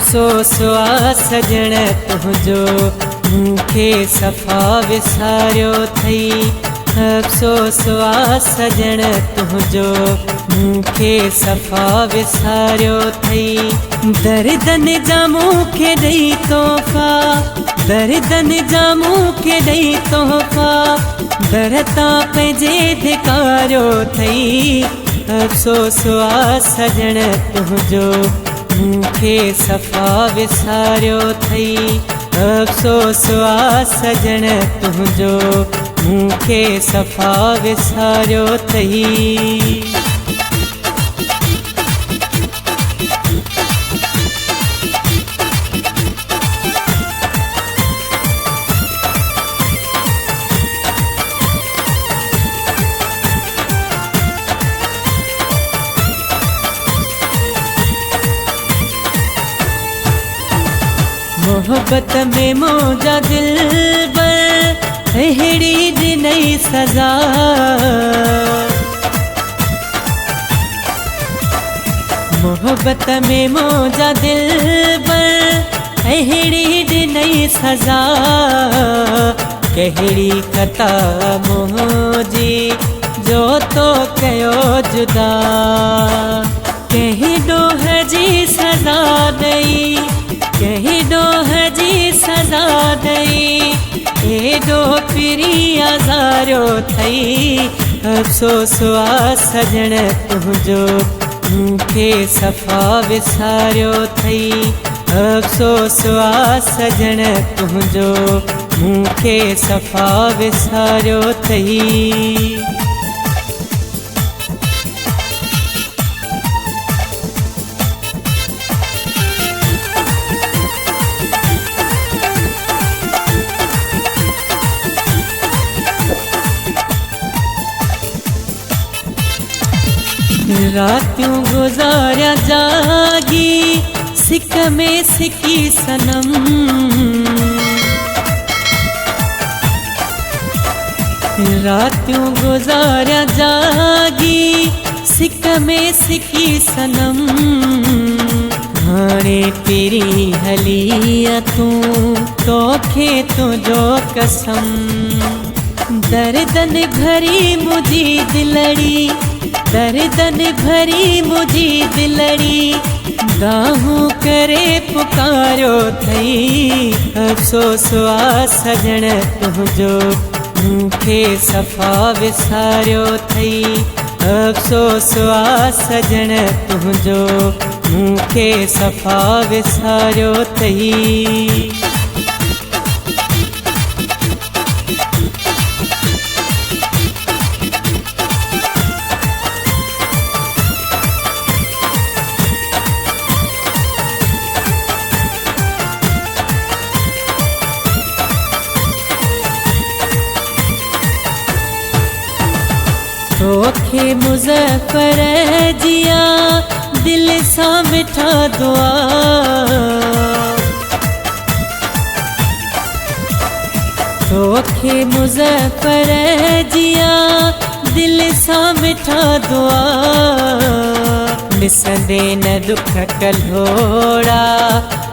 अफ़सोस आ सजण तुंहिंजो मूंखे सफ़ा विसारियो थई। अफ़सोस आ सजण तुंहिंजो मूंखे सफ़ा विसारियो थई। दर्दन जा मूंखे ॾेई तोहफ़ा, दर्दन जा मूंखे ॾेई तोहफ़ा, दर तां पंहिंजे धिकारियो थई। अफ़सोस आ सजण तुंहिंजो मूंखे सफ़ा विसारियो थई। अफ़सोस आ सजण तुंहिंजो मूंखे सफ़ा विसारियो थई। मोहब्बत में मौजा दिलबर अहिड़ी ॾिनई सज़ा। मोहब्बत में मौजा दिलबर अहिड़ी ॾिनई सज़ा। कहिड़ी ख़ता मुंहिंजी जो तो कयो जुदा। कंहिं ॾोह जी सज़ा ॾेई, कंहिं ॾोह जी सज़ा ॾेई, एॾो फिरी आज़ारियो थई। अफ़सोस आ सजण तुंहिंजो मूंखे सफ़ा विसारियो थई। अफ़सोस आ सजण तुंहिंजो मूंखे सफ़ा विसारियो थई। रातियों गुज़ारिया जागी सिक में सिकी सनम। रातियों गुज़ारिया जागी सिक में सिकी सनम। हाणे तेरी हली तूं तोखे तुंहिंजो कसम। दर्दन भरी मुझी दिलड़ी, दर्दन भरी मुझी दिलड़ी, गाहूं करे पुकारियो थई। अफ़सोस आ सजण तुंहिंजो मूंखे सफ़ा विसारियो थई। अफ़सोस आ सजण तुंहिंजो मूंखे सफ़ा विसारियो थई। तोखे मुज़फ़्फ़र जिया दिल सां मिठा दुआ। तोखे मुज़फ़्फ़र जिया दिल सां मिठा दुआ। ॾिसंदे न दुख कल्होड़ा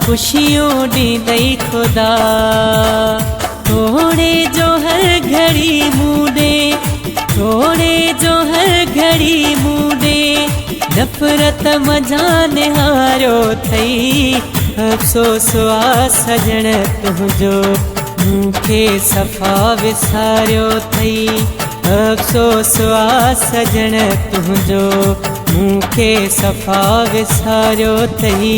ख़ुशियूं ॾींदई ख़ुदा। थोड़े जो हर घड़ी मूंडे, थोड़े जो हर घड़ी मूंडे, नफ़रत मज़ा निहारियो थई। अफ़सोस आ सजण तुंहिंजो मूंखे सफ़ा विसारियो थई। अफ़सोस आ सजण तुंहिंजो मूंखे सफ़ा विसारियो थई।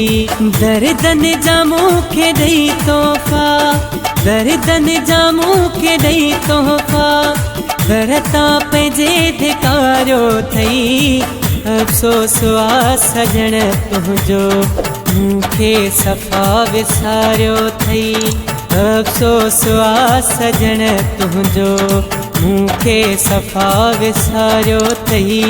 दर्दन जा मूंखे ॾेई तोहफ़ा, दर्दन जा मूंखे ॾेई तोहफ़ा, दर तां पंहिंजे धिकारियो थई। अफ़सोस आ सजण तुंहिंजो मूंखे सफ़ा विसारियो थई। अफ़सोस आ सजण तुंहिंजो मूंखे सफ़ा विसारियो थई।